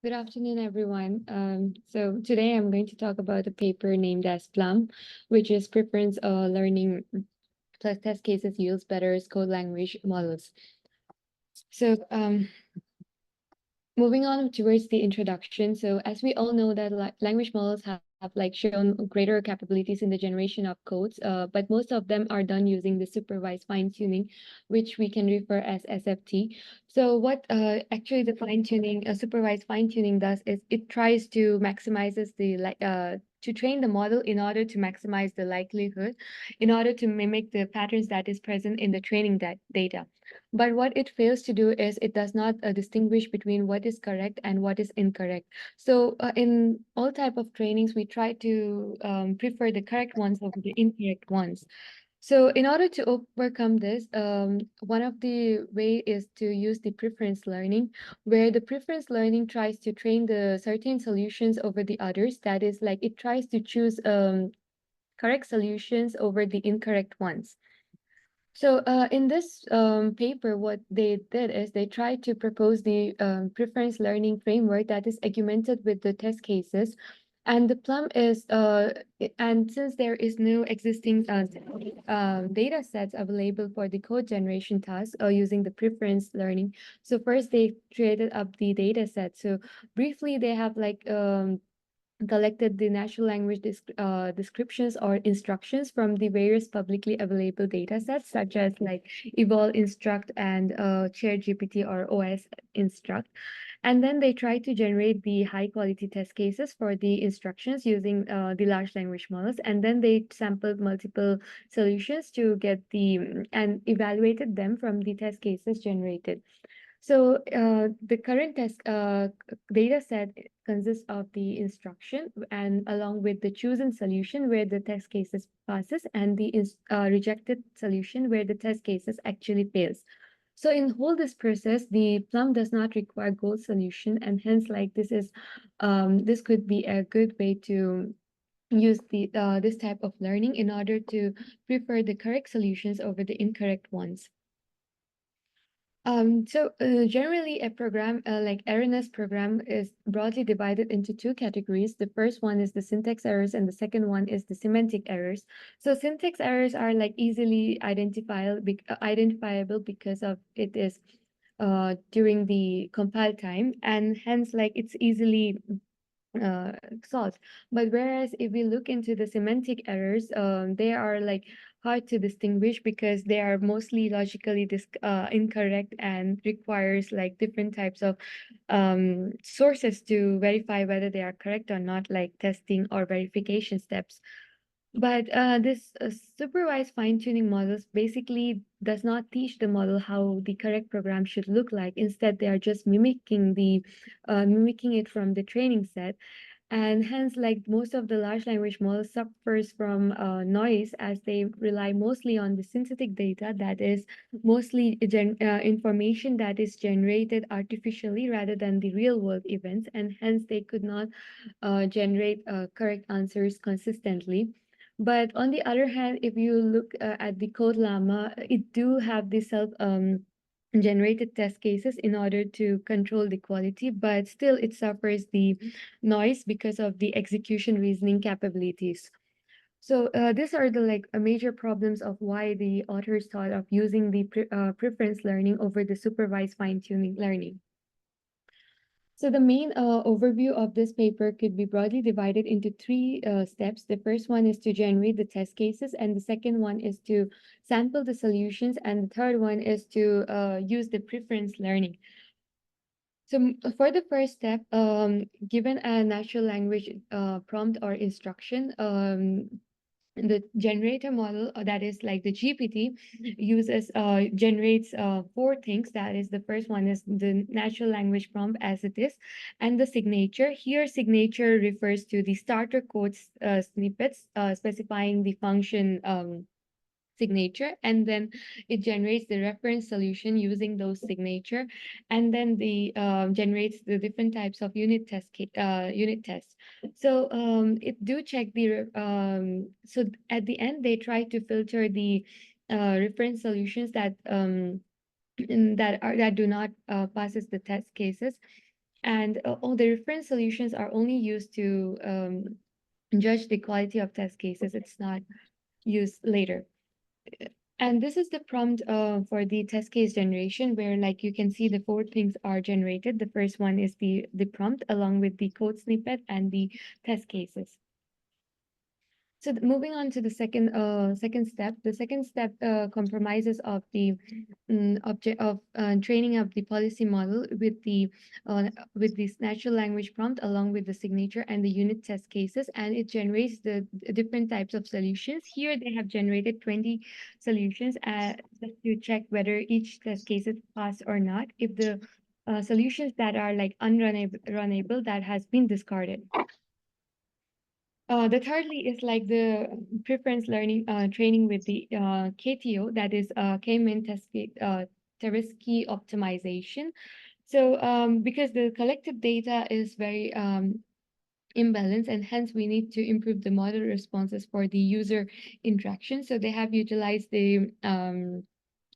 Good afternoon, everyone. So today I'm going to talk about a paper named as PLUM, which is Preference Learning plus Test Cases Yields Better Code Language Models. So moving on towards the introduction. So as we all know that language models have like shown greater capabilities in the generation of codes, but most of them are done using the supervised fine-tuning, which we can refer as SFT. So what actually the fine-tuning, supervised fine-tuning does is it tries to maximizes the to train the model in order to maximize the likelihood, in order to mimic the patterns that is present in the training data. But what it fails to do is it does not distinguish between what is correct and what is incorrect. So in all type of trainings, we try to prefer the correct ones over the incorrect ones. So in order to overcome this, one of the way is to use the preference learning, where the preference learning tries to train the certain solutions over the others. That is like it tries to choose correct solutions over the incorrect ones. So in this paper, what they did is they tried to propose the preference learning framework that is augmented with the test cases. And the PLUM is, and since there is no existing data sets available for the code generation task using the preference learning. So first they created up the data set. So briefly, they have like collected the natural language descriptions or instructions from the various publicly available data sets, such as like Evol Instruct and Chair GPT or OS Instruct. And then they try to generate the high quality test cases for the instructions using the large language models. And then they sampled multiple solutions to get and evaluated them from the test cases generated. So the current test data set consists of the instruction and along with the chosen solution where the test cases passes and the rejected solution where the test cases actually fails. So in whole this process, the PLUM does not require goal solution, and hence like this could be a good way to use this type of learning in order to prefer the correct solutions over the incorrect ones. Generally a program like erroneous program is broadly divided into two categories. The first one is the syntax errors and the second one is the semantic errors. So syntax errors are like easily identifiable because of it is during the compile time, and hence like it's easily solved. But whereas if we look into the semantic errors, they are like hard to distinguish because they are mostly logically incorrect and requires like different types of sources to verify whether they are correct or not, like testing or verification steps. But this supervised fine-tuning models basically does not teach the model how the correct program should look like. Instead, they are just mimicking it from the training set. And hence, like most of the large language models suffers from noise as they rely mostly on the synthetic data that is mostly information that is generated artificially rather than the real world events. And hence, they could not generate correct answers consistently. But on the other hand, if you look at the code llama, it do have the self generated test cases in order to control the quality, but still it suffers the noise because of the execution reasoning capabilities. So these are the like major problems of why the authors thought of using the preference learning over the supervised fine-tuning learning. So the main overview of this paper could be broadly divided into three steps. The first one is to generate the test cases, and the second one is to sample the solutions, and the third one is to use the preference learning. So for the first step, given a natural language prompt or instruction, the generator model that is like the GPT generates four things. That is, the first one is the natural language prompt as it is, and the signature. Here signature refers to the starter code snippets specifying the function signature, and then it generates the reference solution using those signature, and then the generates the different types of unit tests. So it do check the so at the end they try to filter the reference solutions that that do not passes the test cases. And all the reference solutions are only used to judge the quality of test cases. It's not used later. And this is the prompt for the test case generation, where like you can see the 4 things are generated. The first one is the prompt along with the code snippet and the test cases. So moving on to the second step, the second step compromises of the object of training of the policy model with this natural language prompt along with the signature and the unit test cases, and it generates the different types of solutions. Here they have generated 20 solutions just to check whether each test case is passed or not. If the solutions that are like unrunnable, that has been discarded. The thirdly is like the preference learning training with the KTO, that is K-mean Tarski optimization. So because the collected data is very imbalanced, and hence we need to improve the model responses for the user interaction. So they have utilized the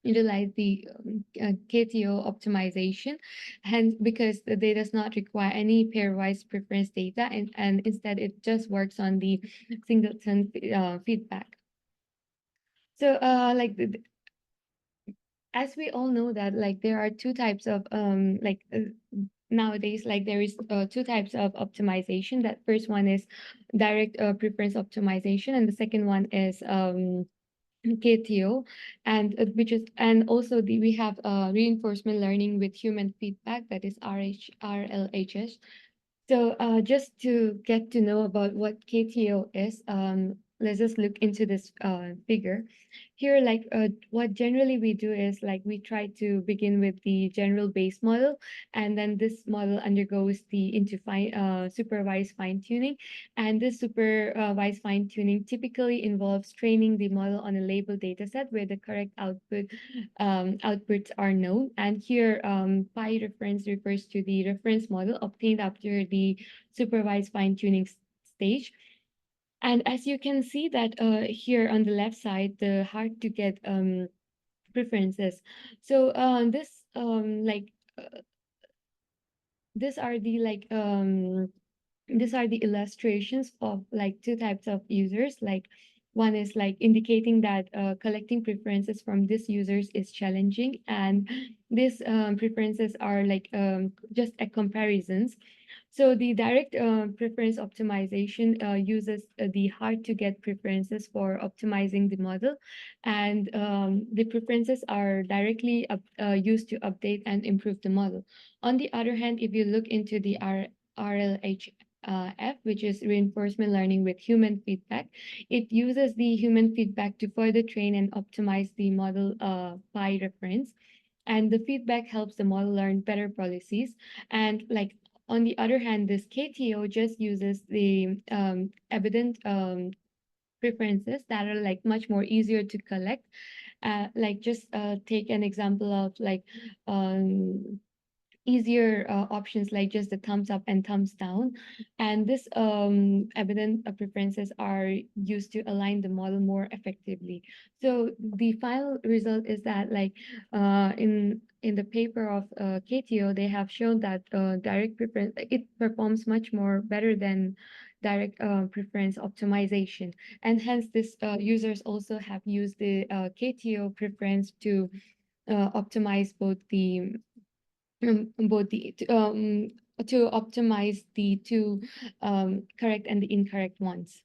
KTO optimization, hence because they does not require any pairwise preference data, and instead it just works on the singleton feedback. So as we all know that like there are two types of nowadays, like there is two types of optimization. That first one is direct preference optimization, and the second one is KTO, and also we have reinforcement learning with human feedback, that is RLHS. So just to get to know about what KTO is, let's just look into this figure. Here, like what generally we do is like we try to begin with the general base model, and then this model undergoes the supervised fine tuning, and this supervised fine tuning typically involves training the model on a labeled data set where the correct outputs are known. And here, pi reference refers to the reference model obtained after the supervised fine tuning stage. And as you can see that here on the left side, the hard to get preferences. So this these are the these are the illustrations of like two types of users. Like one is like indicating that collecting preferences from these users is challenging, and these preferences are like just a comparisons. So the direct preference optimization uses the hard to get preferences for optimizing the model, and the preferences are directly used to update and improve the model. On the other hand, if you look into the RLHF, which is reinforcement learning with human feedback, it uses the human feedback to further train and optimize the model by reference. And the feedback helps the model learn better policies. And like on the other hand, this KTO just uses the evident preferences that are like much more easier to collect. Like just take an example of like easier options like just the thumbs up and thumbs down. And this evident preferences are used to align the model more effectively. So the final result is that like in the paper of KTO, they have shown that direct preference, it performs much more better than direct preference optimization. And hence this users also have used the KTO preference to optimize both the to optimize the two correct and the incorrect ones.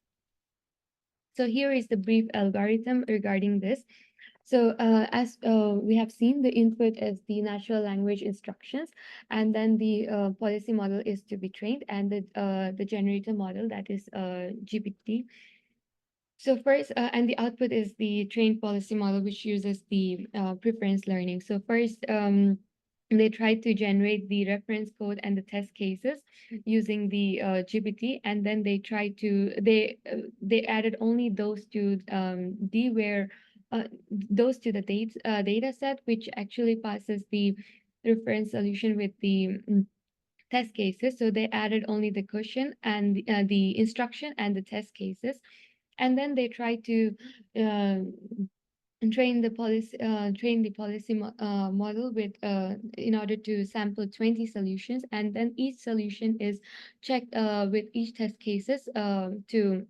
So here is the brief algorithm regarding this. So as we have seen, the input is the natural language instructions, and then the policy model is to be trained, and the generator model, that is GPT. So first, and the output is the trained policy model, which uses the preference learning. So first, they tried to generate the reference code and the test cases using the GPT, and then they tried to they added only those to those to the data set, which actually passes the reference solution with the test cases. So they added only the question and the instruction and the test cases, and then they try to uh, train the policy model with in order to sample 20 solutions, and then each solution is checked with each test cases to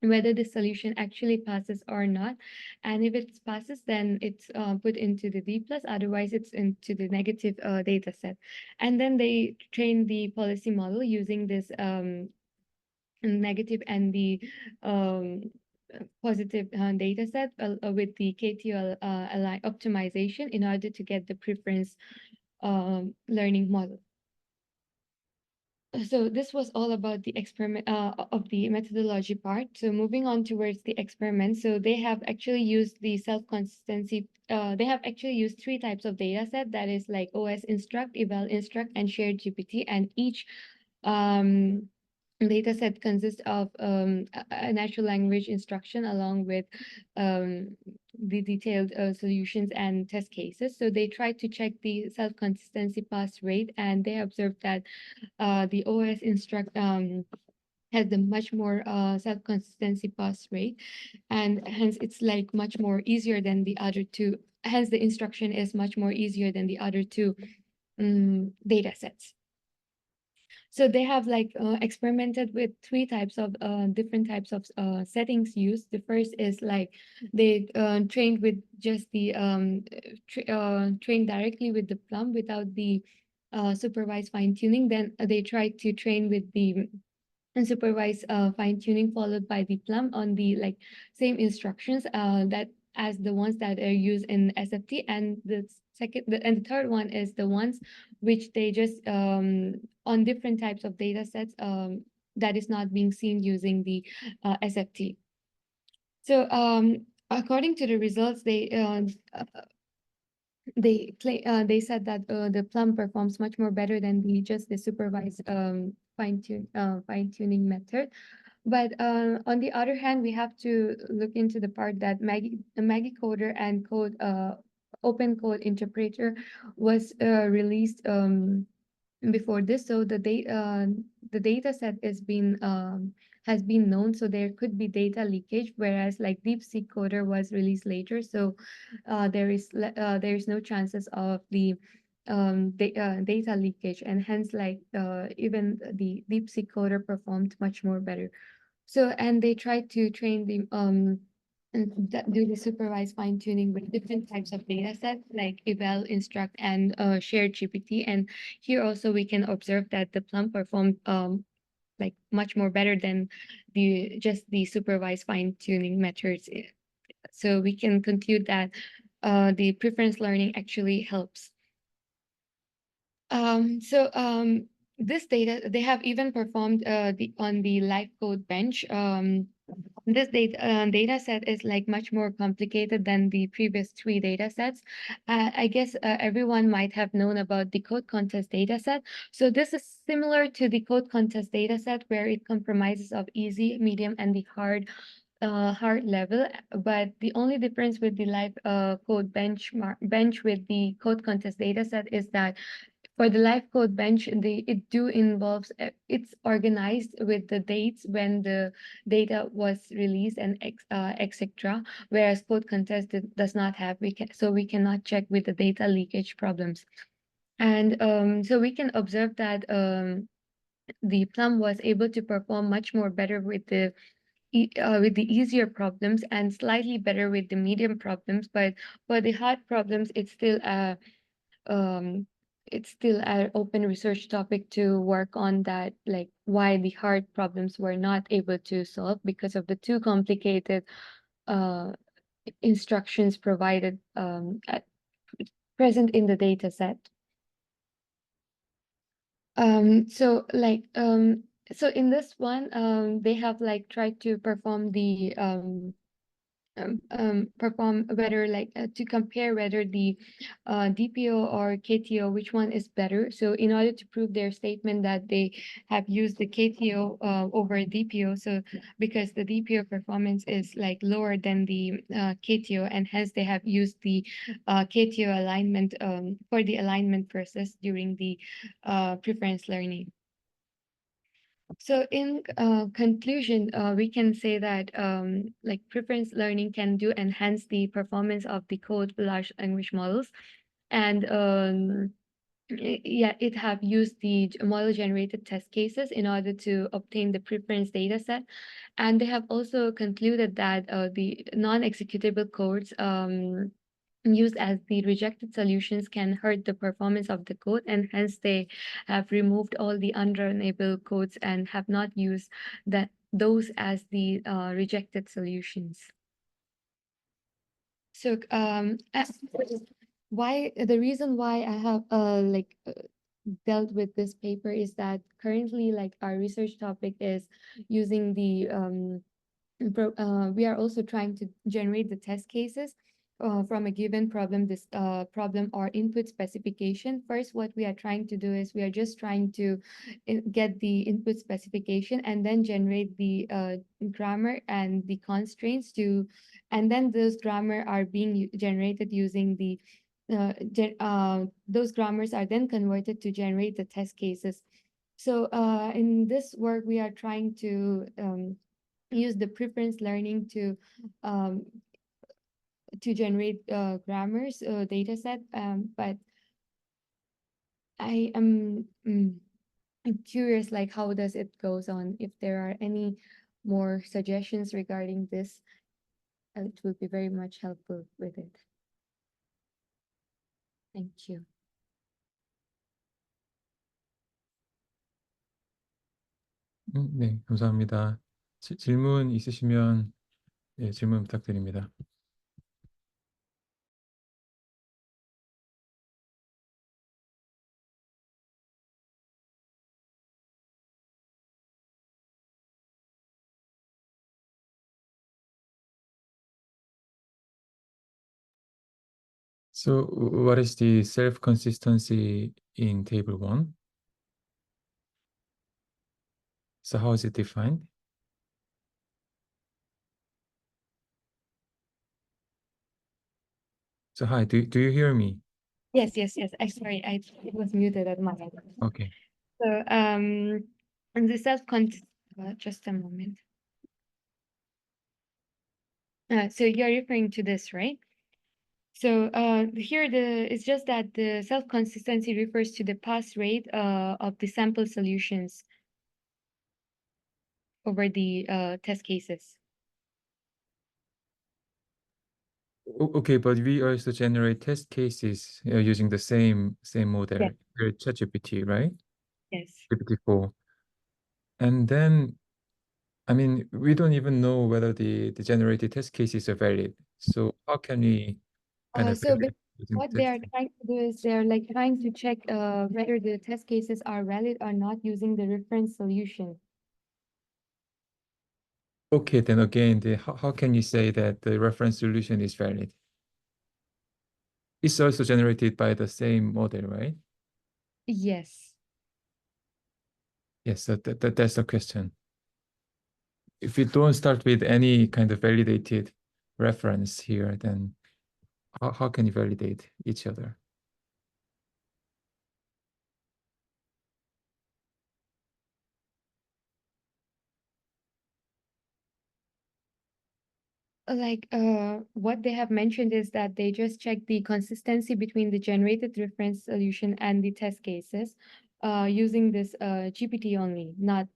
whether the solution actually passes or not. And if it passes, then it's put into the D plus, otherwise it's into the negative data set. And then they train the policy model using this negative and the um, positive data set with the KTL optimization in order to get the preference learning model. So this was all about the experiment of the methodology part. So moving on towards the experiment. So they have actually used the self-consistency. They have actually used 3 types of data set, that is like OS instruct, eval instruct, and shared GPT. And each um, data set consists of a natural language instruction along with the detailed solutions and test cases. So they tried to check the self-consistency pass rate, and they observed that the OS instruct has a much more self-consistency pass rate, and hence it's like much more easier than the other two. Hence the instruction is much more easier than the other two data sets. So they have like experimented with 3 types of different types of settings used. The first is like they trained with just the trained directly with the PLUM without the supervised fine tuning. Then they tried to train with the unsupervised fine tuning followed by the PLUM on the like same instructions that as the ones that are used in SFT. And the third one is the ones which they just on different types of data sets that is not being seen using the SFT. So according to the results, they said that the PLUM performs much more better than the supervised fine tuning method. But on the other hand, we have to look into the part that the Maggie coder and code open code interpreter was released before this. So the data set has been known, so there could be data leakage, whereas like DeepSeek coder was released later. So there is no chances of the data leakage, and hence like even the DeepSeek coder performed much more better. So, and they tried to train the and do the supervised fine tuning with different types of data sets like eval, instruct, and shared GPT. And here also we can observe that the PLUM performed like much more better than the supervised fine tuning methods. So we can conclude that the preference learning actually helps. This data, they have even performed on the live code bench. This data set is like much more complicated than the previous 3 data sets. I guess everyone might have known about the code contest data set. So this is similar to the code contest data set, where it compromises of easy, medium, and the hard level. But the only difference with the live code bench with the code contest data set is that for the live code bench, involves it's organized with the dates when the data was released and etc. Whereas code contest does not have. We cannot check with the data leakage problems. And so we can observe that the PLUM was able to perform much more better with the easier problems, and slightly better with the medium problems. But for the hard problems, um it's still an open research topic to work on, that like why the hard problems were not able to solve because of the too complicated uh instructions provided present in the data set. So in this one they have like tried to perform the perform whether like to compare whether the DPO or KTO, which one is better. So in order to prove their statement that they have used the KTO over DPO, so because the DPO performance is like lower than the KTO, and hence they have used the KTO alignment for the alignment process during the preference learning. So in conclusion, we can say that like preference learning can do enhance the performance of the code large language models, and yeah, it have used the model generated test cases in order to obtain the preference data set, and they have also concluded that the non-executable codes used as the rejected solutions can hurt the performance of the code, and hence they have removed all the unrunnable codes and have not used those as the rejected solutions. So why the reason why I have dealt with this paper is that currently like our research topic is using the we are also trying to generate the test cases from a given problem, this problem or input specification. First, what we are trying to do is we are just trying to get the input specification and then generate the grammar and the constraints and then those grammar are being generated using the those grammars are then converted to generate the test cases. So in this work, we are trying to use the preference learning to generate grammars data set, but I am curious like how does it goes on. If there are any more suggestions regarding this, it will be very much helpful with it. Thank you. 네, 감사합니다. 질문 있으시면 예, 질문 부탁드립니다. So, what is the self-consistency in table 1? So, how is it defined? So, hi, do you hear me? Yes. Sorry, it was muted at my end. Okay. So and the just a moment. So you're referring to this, right? So here it's just that the self-consistency refers to the pass rate of the sample solutions over the test cases. Okay, but we also generate test cases using the same model, Yes. ChatGPT, right? Yes. GPT-4. And then, I mean, we don't even know whether the generated test cases are valid. So how can we kind of So validate using what they are test? trying to do is they're like trying to check whether the test cases are valid or not using the reference solution. Okay, then again, how can you say that the reference solution is valid? It's also generated by the same model, right? Yes. Yes, so that's the question. If you don't start with any kind of validated reference here, then how can you validate each other? Like what they have mentioned is that they just check the consistency between the generated reference solution and the test cases using this GPT only, not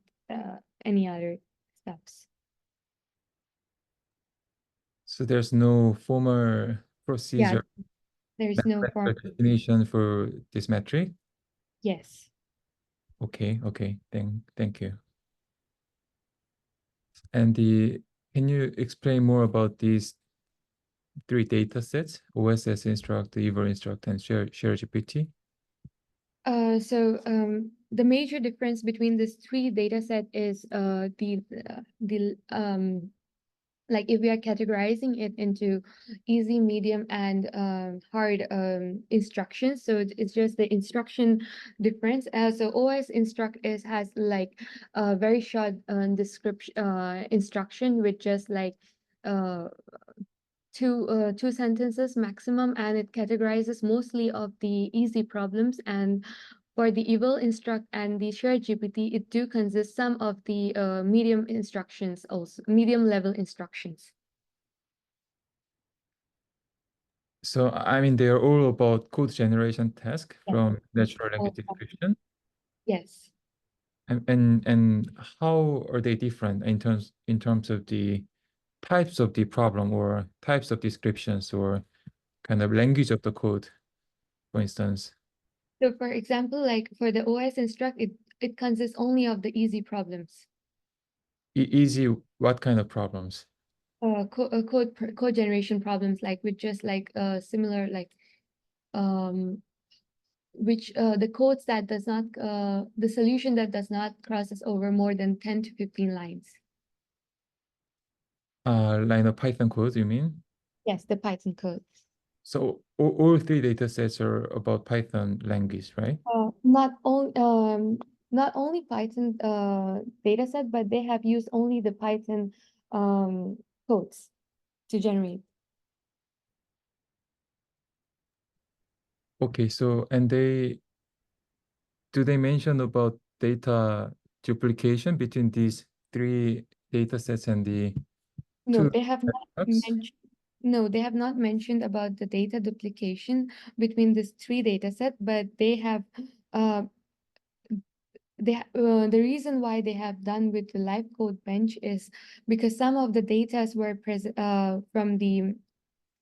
any other steps. So there's no formal procedure, There's no form. definition for this metric? Yes. Okay, thank you. And can you explain more about these 3 data sets, OSS instruct, Ever instruct, and share GPT? So the major difference between these 3 data set is like if we are categorizing it into easy, medium, and hard instructions. So it's just the instruction difference. So OS instruct has like a very short description instruction with just like two sentences maximum, and it categorizes mostly of the easy problems, and for the eval instruct and the shared GPT, it do consist some of the medium instructions also, medium level instructions. So I mean, they are all about code generation task Yes. from natural language Oh, description. yes. And how are they different in terms of the types of the problem or types of descriptions or kind of language of the code, for instance? So for example, like for the OS instruct, it consists only of the easy problems. Easy, what kind of problems? Code generation problems, like with just like similar like um which the codes that does not the solution that does not crosses over more than 10 to 15 lines. Line of Python code, you mean? Yes, the Python code. So all three data sets are about Python language, right? Not only Python dataset, but they have used only the Python codes to generate. Okay, so and do they mention about data duplication between these three data sets and the No, two they have not types? mentioned. No, they have not mentioned about the data duplication between these three dataset, but they have uh, the reason why they have done with the live code bench is because some of the data were present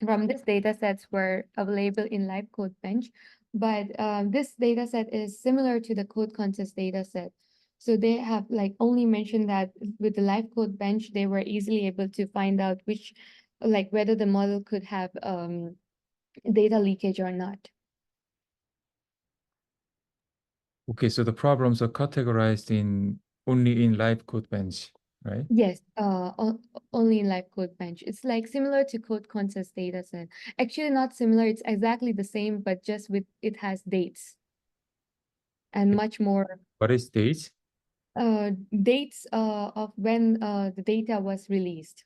from this data sets were available in live code bench, but this data set is similar to the code contest data set. So they have like only mentioned that with the live code bench, they were easily able to find out which, like whether the model could have data leakage or not. Okay, so the problems are categorized only in live code bench, right? Yes, only in live code bench. It's like similar to code contest data set. Actually, not similar. It's exactly the same, but just with it has dates and much more What is stage? dates of when the data was released.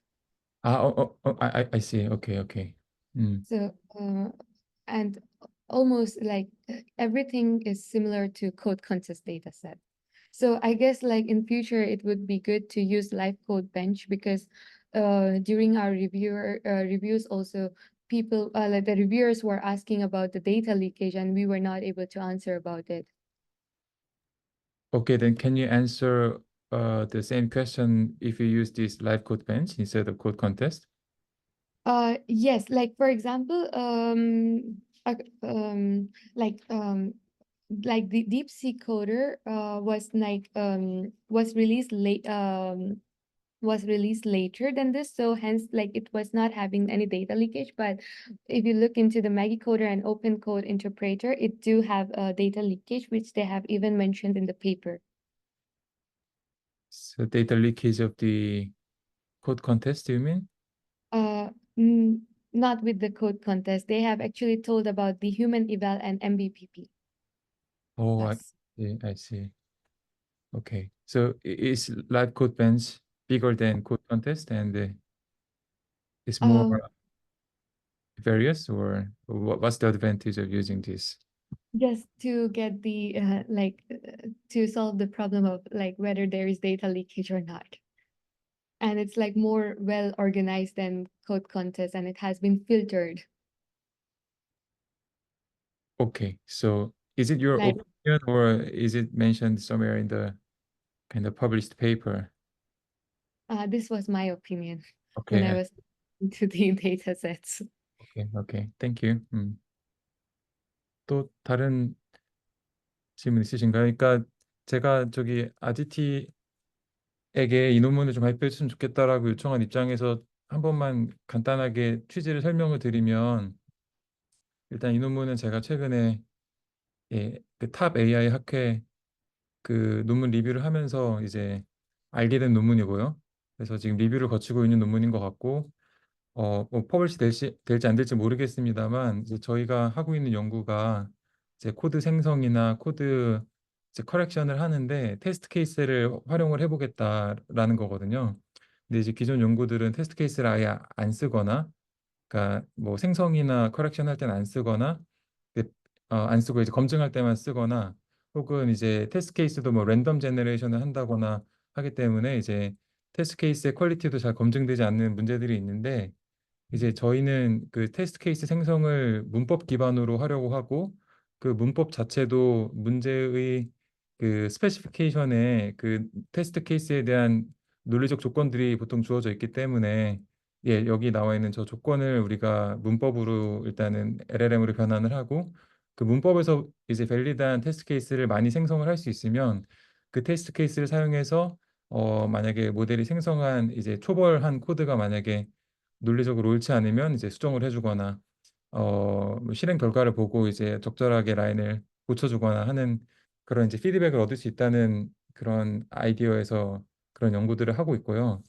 I see. Okay, okay. Mm. So and almost like everything is similar to code contest data set. So I guess like in future it would be good to use live code bench because during our reviews also people like the reviewers were asking about the data leakage and we were not able to answer about it. Okay, then can you answer the same question if you use this live code bench instead of code contest? Yes, like for example, uh, um, like um, like the DeepSeek coder was released later than this, so hence like it was not having any data leakage. But if you look into the Maggie coder and Open Code Interpreter, it do have data leakage, which they have even mentioned in the paper. So data leakage of the code contest, you mean? Uh, mm, Not with the code contest. They have actually told about the human eval and MBPP. Oh, Yes. I see. Okay. So is live code bench bigger than code contest and it's more Um, various or what's the advantage of using this? just to get the to solve the problem of like whether there is data leakage or not. And it's like more well organized than code contest and it has been filtered. Okay. So is it your Like opinion or is it mentioned somewhere in the kind of published paper? this was my opinion when I Okay. was into the data sets. Okay. Okay. Thank you. 또 다른 질문 있으신가요? 그러니까 제가 저기 아지티에게 이 논문을 좀 발표해 줬으면 좋겠다라고 요청한 입장에서 한 번만 간단하게 취지를 설명을 드리면 일단 이 논문은 제가 최근에 그탑 AI 학회 그 논문 리뷰를 하면서 이제 알게 된 논문이고요. 그래서 지금 리뷰를 거치고 있는 논문인 것 같고 뭐 퍼블리시 될지 안 될지 모르겠습니다만 이제 저희가 하고 있는 연구가 이제 코드 생성이나 코드 이제 커렉션을 하는데 테스트 케이스를 활용을 해보겠다라는 거거든요. 근데 이제 기존 연구들은 테스트 케이스를 아예 안 쓰거나, 그러니까 뭐 생성이나 커렉션 할 때는 안 쓰거나, 안 쓰고 이제 검증할 때만 쓰거나, 혹은 이제 테스트 케이스도 뭐 랜덤 제너레이션을 한다거나 하기 때문에 이제 테스트 케이스의 퀄리티도 잘 검증되지 않는 문제들이 있는데, 이제 저희는 그 테스트 케이스 생성을 문법 기반으로 하려고 하고, 그 문법 자체도 문제의 그 스페시피케이션에 그 테스트 케이스에 대한 논리적 조건들이 보통 주어져 있기 때문에, 예, 여기 나와 있는 저 조건을 우리가 문법으로 일단은 LLM으로 변환을 하고, 그 문법에서 이제 밸리드한 테스트 케이스를 많이 생성을 할 수 있으면, 그 테스트 케이스를 사용해서 만약에 모델이 생성한 이제 초벌한 코드가 만약에 논리적으로 옳지 않으면 이제 수정을 해주거나, 뭐 실행 결과를 보고 이제 적절하게 라인을 고쳐주거나 하는 그런 이제 피드백을 얻을 수 있다는 그런 아이디어에서 그런 연구들을 하고 있고요.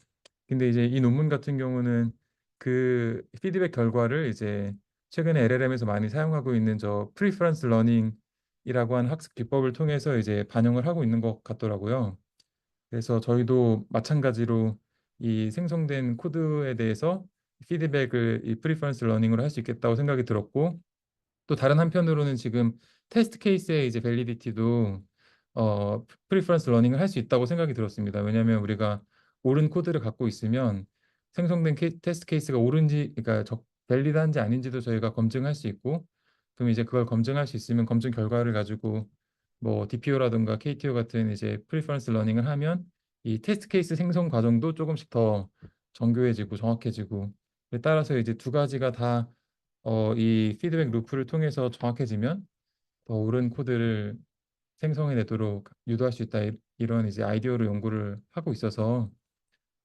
근데 이제 이 논문 같은 경우는 그 피드백 결과를 이제 최근에 LLM에서 많이 사용하고 있는 저 Preference Learning이라고 하는 학습 기법을 통해서 이제 반영을 하고 있는 것 같더라고요. 그래서 저희도 마찬가지로 이 생성된 코드에 대해서 피드백을 이 프리퍼런스 러닝으로 할 수 있겠다고 생각이 들었고, 또 다른 한편으로는 지금 테스트 케이스의 이제 밸리디티도 프리퍼런스 러닝을 할 수 있다고 생각이 들었습니다. 왜냐하면 우리가 옳은 코드를 갖고 있으면 생성된 테스트 케이스가 옳은지, 그러니까 밸리드한지 아닌지도 저희가 검증할 수 있고, 그럼 이제 그걸 검증할 수 있으면 검증 결과를 가지고 뭐 DPO라든가 KTO 같은 이제 프리퍼런스 러닝을 하면 이 테스트 케이스 생성 과정도 조금씩 더 정교해지고 정확해지고, 따라서 이제 두 가지가 다 이 피드백 루프를 통해서 정확해지면 더 옳은 코드를 생성해내도록 유도할 수 있다, 이런 이제 아이디어로 연구를 하고 있어서,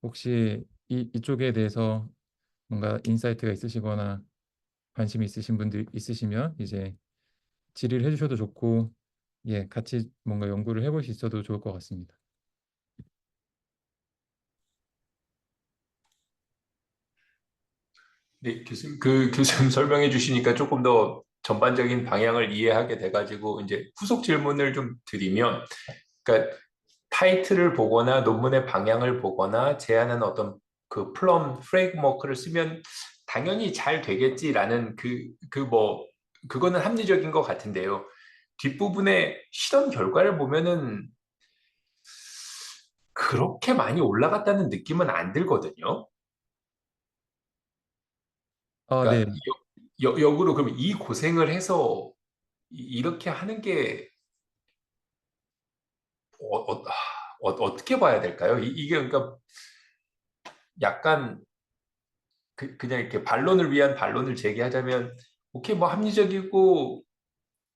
혹시 이쪽에 대해서 뭔가 인사이트가 있으시거나 관심 있으신 분들 있으시면 이제 질의를 해주셔도 좋고, 예, 같이 뭔가 연구를 해볼 수 있어도 좋을 것 같습니다. 네, 교수님, 그 교수님 설명해 주시니까 조금 더 전반적인 방향을 이해하게 돼가지고 이제 후속 질문을 좀 드리면, 그러니까 타이틀을 보거나 논문의 방향을 보거나 제안하는 어떤 그 플럼 프레임워크를 쓰면 당연히 잘 되겠지라는 그거는 합리적인 것 같은데요. 뒷부분에 실험 결과를 보면은 그렇게 많이 올라갔다는 느낌은 안 들거든요. 아, 네. 그러니까 역으로 그럼 이 고생을 해서 이렇게 하는 게 떻게 봐야 될까요? 이게 그러니까 약간 그냥 이렇게 반론을 위한 반론을 제기하자면, 오케이, 뭐 합리적이고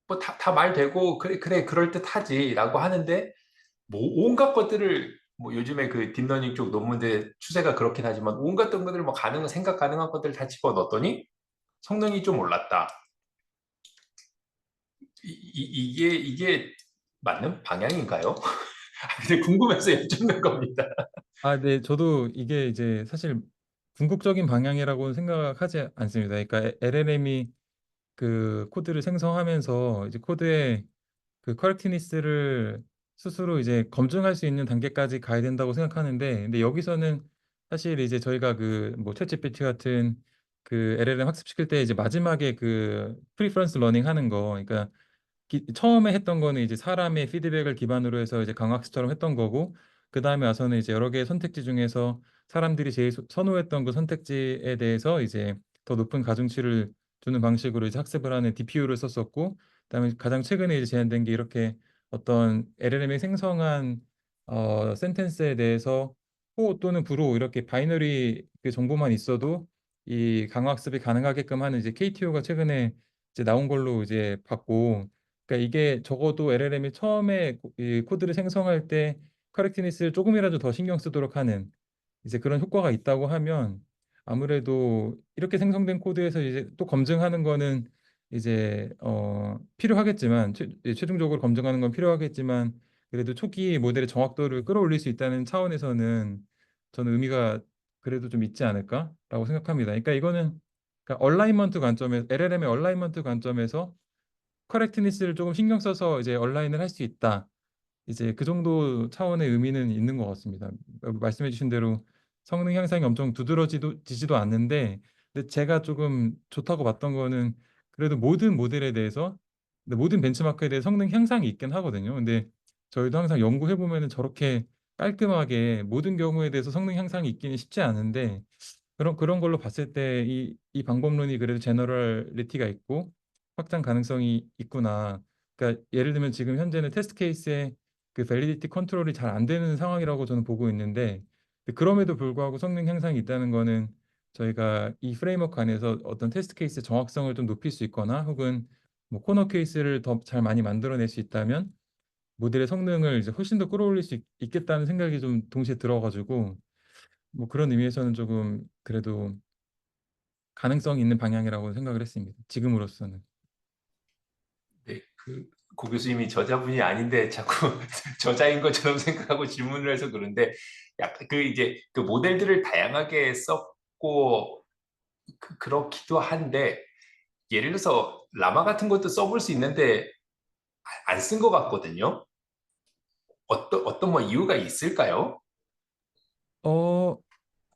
뭐 다 말되고 그래 그래 그럴듯하지라고 하는데, 뭐 온갖 것들을 뭐 요즘에 그 딥러닝 쪽 논문들 추세가 그렇긴 하지만 온갖 것들을 뭐 생각 가능한 것들을 다 집어넣었더니 성능이 좀 올랐다. 이게 맞는 방향인가요? 근데 궁금해서 여쭙는 겁니다. 아, 네. 저도 이게 이제 사실 궁극적인 방향이라고 생각하지 않습니다. 그러니까 LLM이 그 코드를 생성하면서 이제 코드의 그 커렉트니스를 스스로 이제 검증할 수 있는 단계까지 가야 된다고 생각하는데, 근데 여기서는 사실 이제 저희가 그 뭐 챗GPT 같은 그 LLM 학습시킬 때 이제 마지막에 그 프리퍼런스 러닝 하는 거, 그러니까 처음에 했던 거는 이제 사람의 피드백을 기반으로 해서 이제 강학습처럼 했던 거고, 그 다음에 와서는 이제 여러 개의 선택지 중에서 사람들이 제일 선호했던 그 선택지에 대해서 이제 더 높은 가중치를 두는 방식으로 이제 학습을 하는 DPU를 썼었고, 그다음에 가장 최근에 이제 제안된 게 이렇게 어떤 LLM이 생성한 센텐스에 대해서 호 또는 불호 이렇게 바이너리 그 정보만 있어도 이 강화학습이 가능하게끔 하는 이제 KTO가 최근에 이제 나온 걸로 이제 봤고, 그러니까 이게 적어도 LLM이 처음에 이 코드를 생성할 때 커렉트니스를 조금이라도 더 신경 쓰도록 하는 이제 그런 효과가 있다고 하면, 아무래도 이렇게 생성된 코드에서 이제 또 검증하는 거는 이제 필요하겠지만, 최종적으로 검증하는 건 필요하겠지만, 그래도 초기 모델의 정확도를 끌어올릴 수 있다는 차원에서는 저는 의미가 그래도 좀 있지 않을까라고 생각합니다. 그러니까 이거는, 그러니까 얼라이먼트 관점에서, LLM의 얼라이먼트 관점에서 커렉트니스를 조금 신경 써서 이제 얼라인을 할 수 있다, 이제 그 정도 차원의 의미는 있는 것 같습니다. 말씀해 주신 대로 성능 향상이 엄청 두드러지지도 않는데, 근데 제가 조금 좋다고 봤던 거는 그래도 모든 모델에 대해서 근데 모든 벤치마크에 대해 성능 향상이 있긴 하거든요. 근데 저희도 항상 연구해 보면은 저렇게 깔끔하게 모든 경우에 대해서 성능 향상이 있기는 쉽지 않은데 그런 걸로 봤을 때 이 방법론이 그래도 제너럴리티가 있고 확장 가능성이 있구나. 그러니까 예를 들면 지금 현재는 테스트 케이스에 그 밸리디티 컨트롤이 잘 안 되는 상황이라고 저는 보고 있는데 그럼에도 불구하고 성능 향상이 있다는 거는 저희가 이 프레임워크 안에서 어떤 테스트 케이스의 정확성을 좀 높일 수 있거나 혹은 뭐 코너 케이스를 더 잘 많이 만들어낼 수 있다면 모델의 성능을 이제 훨씬 더 끌어올릴 수 있겠다는 생각이 좀 동시에 들어가지고 뭐 그런 의미에서는 조금 그래도 가능성이 있는 방향이라고 생각을 했습니다. 지금으로서는. 네, 고 교수님이 저자분이 아닌데 자꾸 저자인 것처럼 생각하고 질문을 해서 그런데 약간 이제 그 모델들을 다양하게 썼고 그렇기도 한데 예를 들어서 라마 같은 것도 써볼 수 있는데 안 쓴 것 같거든요. 어떤 뭐 이유가 있을까요? 어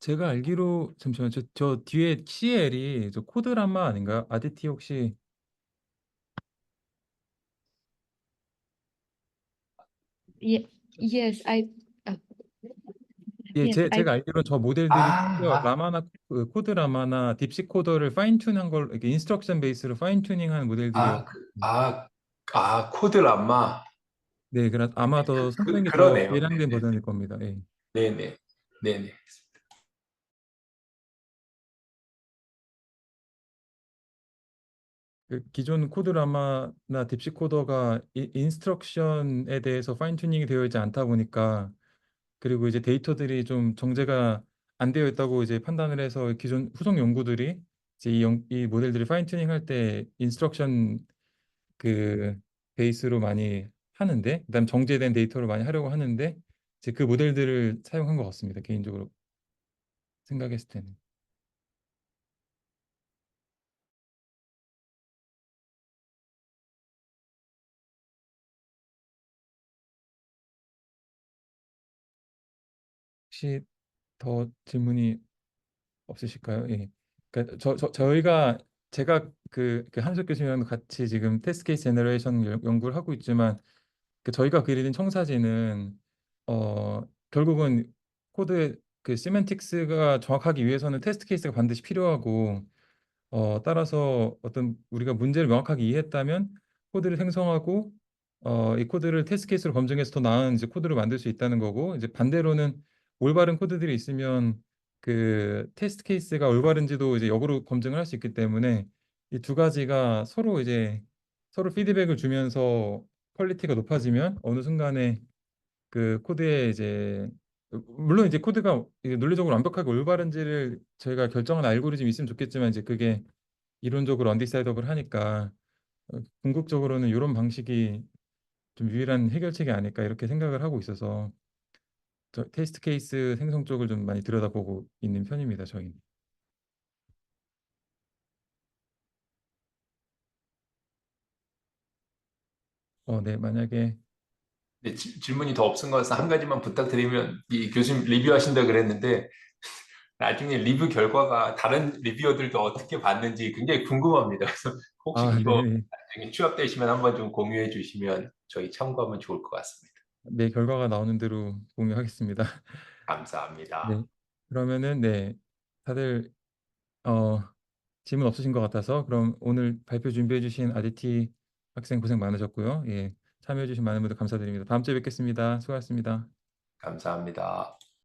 제가 알기로 잠시만요. 저 뒤에 CL이 저 코드라마 아닌가요? 아디티 혹시 Yes, uh, 예, yes, 제가 알기로는 저 모델들이 심지어 아, 라마나 코드라마나 딥식 코더를 파인 튠한 걸 이렇게 인스트럭션 베이스로 파인 튜닝한 모델들이요. 아, 코드 람마. 네, 그래 아마 더 성능이 더 그러네요. 개량된 버전일 겁니다. 예. 네네. 네네. 그 기존 코드라마나 딥식 코더가 인스트럭션에 대해서 파인 튜닝이 되어 있지 않다 보니까 그리고 이제 데이터들이 좀 정제가 안 되어 있다고 이제 판단을 해서 기존 후속 연구들이 이제 이 모델들을 파인 튜닝 할 때 인스트럭션 그 베이스로 많이 하는데 그다음 정제된 데이터를 많이 하려고 하는데 이제 그 모델들을 사용한 것 같습니다. 개인적으로 생각했을 때는. 혹시 더 질문이 없으실까요? 예. 그러니까 저희가 제가 그 한석 교수님이랑 같이 지금 테스트 케이스 제너레이션 연구를 하고 있지만 저희가 그리는 청사진은 결국은 코드의 그 시멘틱스가 정확하기 위해서는 테스트 케이스가 반드시 필요하고 따라서 어떤 우리가 문제를 명확하게 이해했다면 코드를 생성하고 이 코드를 테스트 케이스로 검증해서 더 나은 이제 코드를 만들 수 있다는 거고 이제 반대로는 올바른 코드들이 있으면 그 테스트 케이스가 올바른지도 이제 역으로 검증을 할 수 있기 때문에 이 두 가지가 서로 이제 서로 피드백을 주면서 퀄리티가 높아지면 어느 순간에 그 코드에 이제 물론 이제 코드가 이게 논리적으로 완벽하게 올바른지를 저희가 결정하는 알고리즘이 있으면 좋겠지만 이제 그게 이론적으로 언디사이더블 하니까 궁극적으로는 이런 방식이 좀 유일한 해결책이 아닐까 이렇게 생각을 하고 있어서 저 테스트 케이스 생성 쪽을 좀 많이 들여다보고 있는 편입니다, 저희는. 네, 만약에 네, 질문이 더 없은 것은 한 가지만 부탁드리면 이 교수님 리뷰하신다 그랬는데 나중에 리뷰 결과가 다른 리뷰어들도 어떻게 봤는지 굉장히 궁금합니다. 그래서 혹시 이거 네, 나중에 취업되시면 한번 좀 공유해 주시면 저희 참고하면 좋을 것 같습니다. 네 결과가 나오는 대로 공유하겠습니다. 네, 감사합니다. 그러면은 네, 다들 어, 질문 없으신 것 같아서 그럼 오늘 발표 준비해 주신 아디티 학생 고생 많으셨고요. 예, 참여해 주신 많은 분들 감사드립니다. 다음 주에 뵙겠습니다. 수고하셨습니다. 감사합니다.